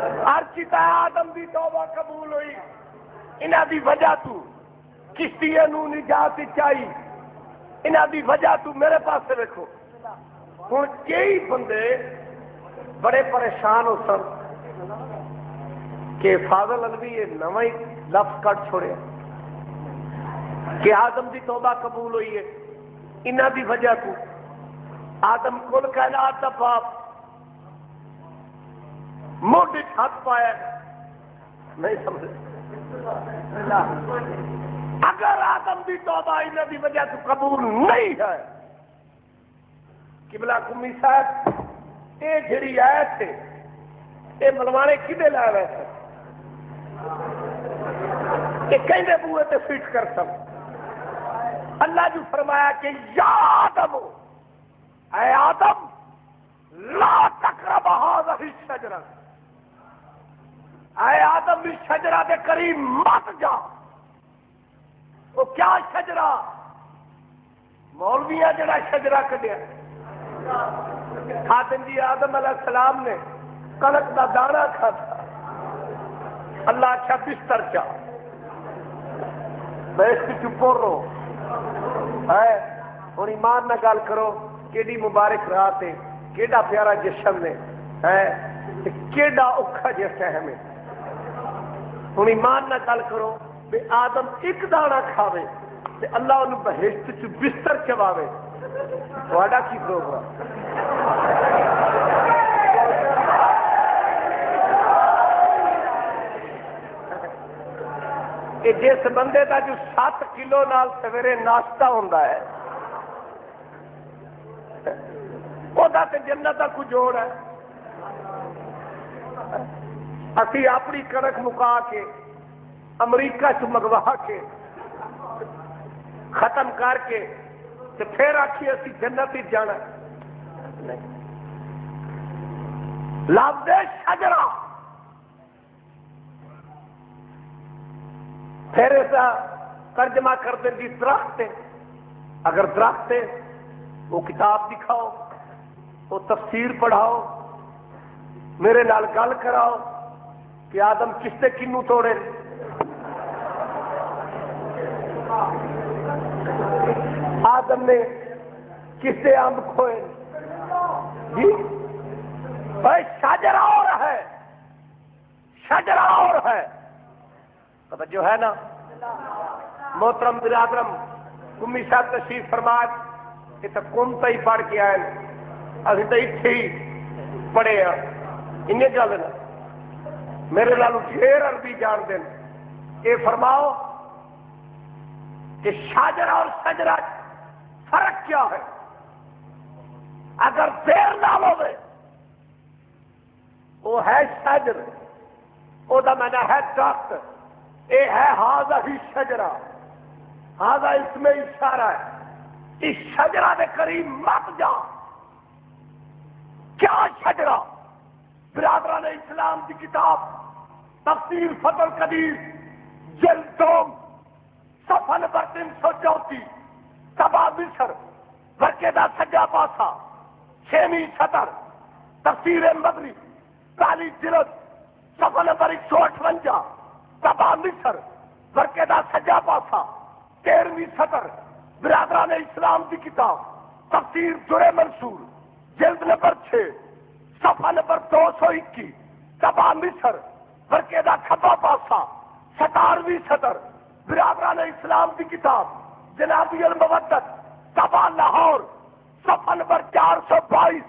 ارچتا آدم دی توبہ قبول ہوئی انہاں دی وجہ تو کشتی نو نجات چاہی انہاں دی وجہ تو میرے پاس دیکھو ہن کئی بندے بڑے پریشان ہو سن کہ فاضل علوی یہ نواں ہی لفظ کٹ چھوڑے کہ آدم دی توبہ قبول ہوئی ہے انہاں دی وجہ تو آدم کل کائنات دا باپ موڈ ہاتھ پایا نہیں سمجھے اگر آدم دی توبہ انہاں دی وجہ تو قبول نہیں ہے قبلہ کمی صاحب اے جڑی آیت ہے اے ملوانے کدے لائے ویسے کہ کہیں دے بوئے تے فٹ کر سب اللہ جو فرمایا کہ یا آدم اے آدم لا تقرب هذه الشجرہ اے آدم اس شجرہ کے قریب مت جا وہ کیا شجرہ مولویاں جڑا شجرہ کڈیا خاتم جی آدم علیہ السلام نے کلک دا دانا کھاتا اللہ اچھا بستر چا بیس کی چپور رو ہے اور ایمان نہ گل کرو کیڑی مبارک رات ہے کیڑا پیارا جشن ہے کیڑا اوکھا جیسا ہے ہمیں ہوں ایمان نہ گل کرو بے آدم ایک دانا کھاوے تے اللہ انہوں بہشت چ بستر چواوے تھوڑا کی پروگرام کہ جس بندے کا جو 7 کلو نال سویرے ناشتہ ہوتا ہے وہ تے جنت کا کوئی جوڑ ہے اسی اپنی کڑک مکا کے امریکہ چ منگوا کے ختم کر کے تے پھر آخی اسی جنت ہی جانا لفظ شجرہ پھر ایسا ترجمہ کر دیں جی درخت ہے اگر درخت ہے وہ کتاب دکھاؤ وہ تفسیر پڑھاؤ میرے نال گل کراؤ کہ آدم کس سے کنو توڑے آدم نے کس سے امب کھوئے جی بھائی شجرہ اور ہے شجرہ اور ہے جو ہے نا محترم برادرم کمی صاحب تشریف فرماد یہ تو کم تو ہی پڑھ کے آئے ابھی تو اتنے ہی پڑھے ہیں انہیں گل نا میرے لالو ڈھیر عربی جان دیں یہ فرماؤ کہ شاجرہ اور شجرہ فرق کیا ہے اگر دیر نہ ہوئے وہ ہے شجر وہ دا میں نے ہے درخت اے ہے ہاذا ہی شجرہ ہاذا اس میں اشارہ ہے اس شجرہ کے قریب مت جا کیا شجرہ برادران اسلام کی کتاب تفسیر فتح القدیر جلد 2 صفحہ نمبر 334 سبا مصر ورکے دا سجا پاسا 6ویں سطر تفسیر مدنی پہلی جلد صفحہ نمبر 158 سبا مصر ورکے دا سجا پاسا 13ویں سطر برادران اسلام کی کتاب تفسیر در منصور جلد نمبر 6 صفحہ نمبر 221 سبا مصر ورکے دا کھبا پاسا 17ویں سطر برادران اسلام کی کتاب جنابی المودت سبا لاہور صفحہ نمبر 422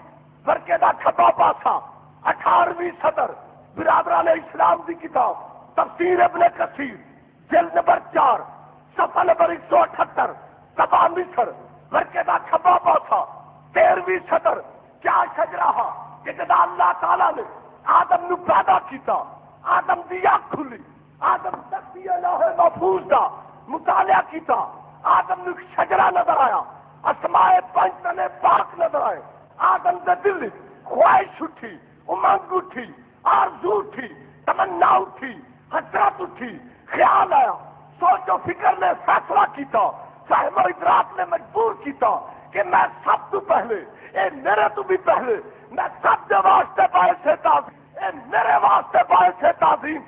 ورکے دا کھبا پاسا 18ویں سطر برادران اسلام کی کتاب تفسیر ابن کثیر جلد نمبر 4 صفحہ نمبر 178 سبا مصر ورکے دا کھبا پاسا 13ویں سطر کیا شجرہ کہ جدا اللہ تعالیٰ نے آدم نو پیدا کیتا آدم دی آنکھ کھلی آدم تختی لوح محفوظ دا مطالعہ کیتا آدم نو شجرہ نظر آیا اسماء 5 تنے پاک نظر آئے آدم دے دل خواہش اٹھی امنگ اٹھی آرزو اٹھی تمنا اٹھی حسرت اٹھی خیال آیا سوچ و فکر نے فیصلہ کیتا فہم و ادراک نے مجبور کیتا کہ میں سب تو پہلے اے میرے تو بھی پہلے میں سب دے واسطے باعث تاز اے میرے واسطے باعث تعظیم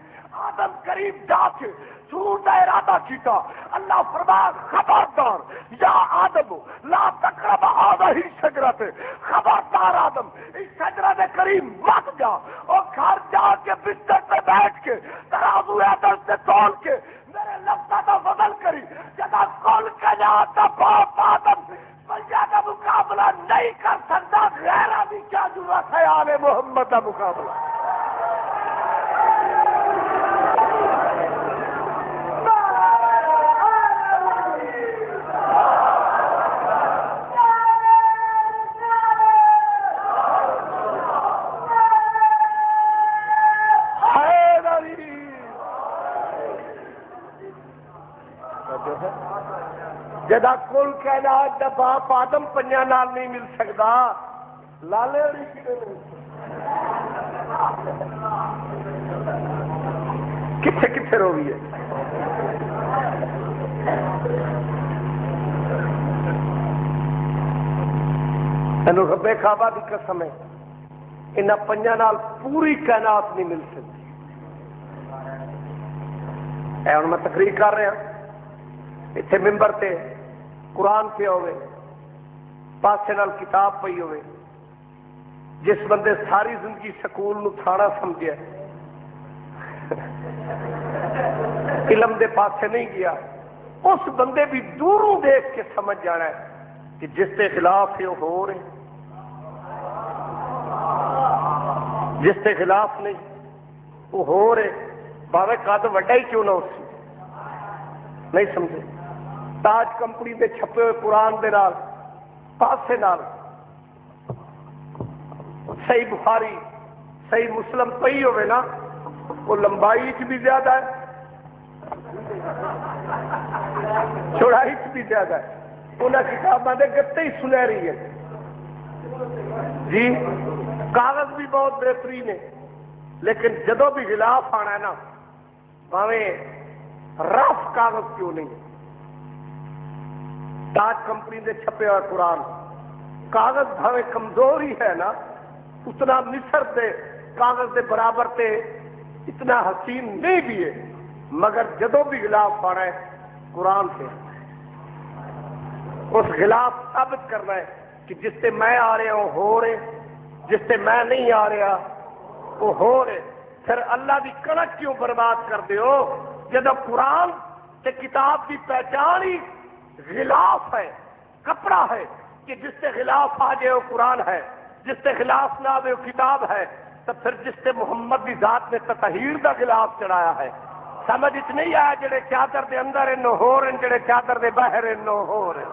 آدم کریم جا کے سور کا ارادہ کیتا. اللہ فرمایا خبردار یا آدم لا تقرب هذه الشجرة، خبردار آدم اس شجرہ کے قریب مت جا. اور گھر جا کے بستر پہ بیٹھ کے ترازو عدل سے تول کے میرے لفظوں کا بدل کری. جب کل کائنات کا باپ آدم بلیا کا مقابلہ نہیں کر سکتا، غیر ابھی کیا ضرورت ہے آل محمد کا مقابلہ. جدا کل کائنات دا باپ آدم پنجا نال نہیں مل سکتا، لالے کتنے کتنے رو گئی ہے. تینوں رب کعبہ دی قسم ہے انہاں پنجا نال پوری کائنات نہیں مل سکتی. اے ہن میں تقریر کر رہا اتنے ممبر تے قرآن پہ ہوئے، پاسے نال کتاب پئی ہوئے. جس بندے ساری زندگی سکول نو تھانا سمجھے علم دے پاسے نہیں گیا، اس بندے بھی دوروں دیکھ کے سمجھ جانا ہے کہ جس کے خلاف ہے وہ ہو رہے، جس کے خلاف نہیں وہ ہو رہے، باوے قد وڈا ہی کیوں نہ اس نہیں سمجھے. تاج کمپنی دے چھپے ہوئے قرآن دے نال پاسے نال صحیح بخاری صحیح مسلم پئی ہوئے نا، وہ لمبائی چ بھی زیادہ ہے، چوڑائی چ بھی زیادہ ہے. انہاں کتاباں دے گتے ہی سنہری ہے جی. کاغذ بھی بہت بہترین ہے، لیکن جدوں بھی غلاف آنا ہے نا، بھاویں رف کاغذ کیوں نہیں. تاج کمپنی دے چھپے ہوئے قرآن کاغذ بھاوے کمزور ہی ہے نا، اتنا مصر دے کاغذ دے برابر تے اتنا حسین نہیں بھی ہے، مگر جدوں بھی غلاف پانا ہے قرآن سے اس غلاف ثابت کرنا ہے کہ جس سے میں آ رہا ہوں ہو رہے، جس سے میں نہیں آ رہا وہ ہو رہے. پھر اللہ دی کڑک کیوں برباد کر دے ہو جب قرآن تے کتاب کی پہچان ہی غلاف ہے، کپڑا ہے کہ جس سے غلاف آ جائے وہ قرآن ہے، جس سے خلاف نہ آئے وہ کتاب ہے. تو پھر جس سے محمد کی ذات نے تطہیر دا خلاف چڑھایا ہے، سمجھ اچ نہیں آیا جڑے چادر دے اندر انو ہو رہے، جڑے چادر دے باہر انو ہو رہے.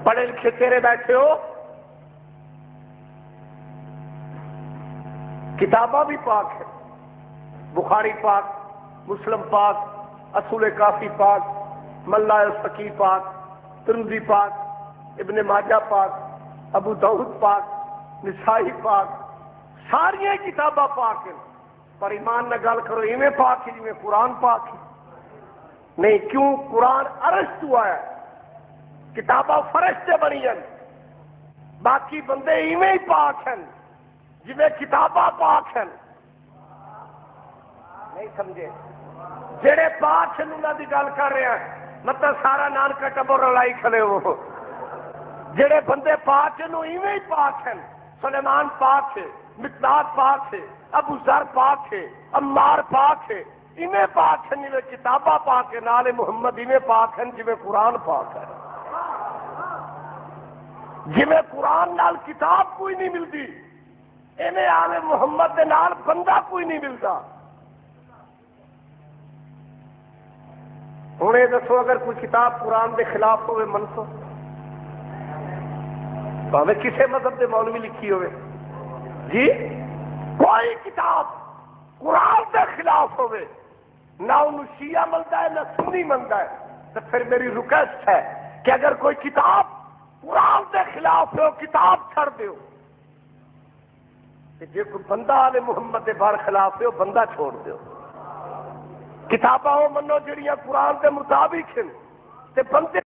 پڑھے لکھے تیرے بیٹھے ہو، کتاباں بھی پاک ہے، بخاری پاک، مسلم پاک، اصول کافی پاک، ملا الفقی پاک، ترمذی پاک، ابن ماجہ پاک، ابو داؤد پاک، نسائی پاک، ساری کتاباں پاک ہیں. پر ایمان نہ گل کرو ایویں پاک ہے جویں قرآن پاک ہے نہیں. کیوں؟ قرآن عرش تو آیا، کتاباں فرش سے بنی ہیں، باقی بندے ایویں ہی پاک ہیں جویں کتاباں پاک ہیں. نہیں سمجھے؟ جڑے پاک ہیں انہاں دی گل کر رہے ہیں، مطلب سارا نانکا ٹبر رلائی کھڑے ہو. جڑے بندے پاک ہیں ایویں ہی پاک ہیں. سلیمان پاک ہے، مقداد پاک ہے، ابو ذر پاک ہے، عمار پاک ہے، ایویں پاک ہیں جویں کتاباں پاک ہیں. نال محمد ایویں پاک ہیں جویں قرآن پاک ہے. جویں قرآن نال کتاب کوئی نہیں ملتی، ایویں آل محمد دے نال بندہ کوئی نہیں ملتا. ہوں یہ دسو اگر کوئی کتاب قرآن دے خلاف ہوئے منسو، بھاوے کسے مذہب دے مولوی لکھی ہوئے جی، کوئی کتاب قرآن دے خلاف ہوئے نہ انہوں شیعہ ملتا ہے نہ سنی ملتا ہے، تو پھر میری ریکویسٹ ہے کہ اگر کوئی کتاب قرآن دے خلاف ہو کتاب چھڑ دیو، کہ جے کوئی بندہ آل محمد دے بار خلاف ہو بندہ چھوڑ دیو. کتاباں وہ منو جڑیاں قرآن دے مطابق ہیں تے بندے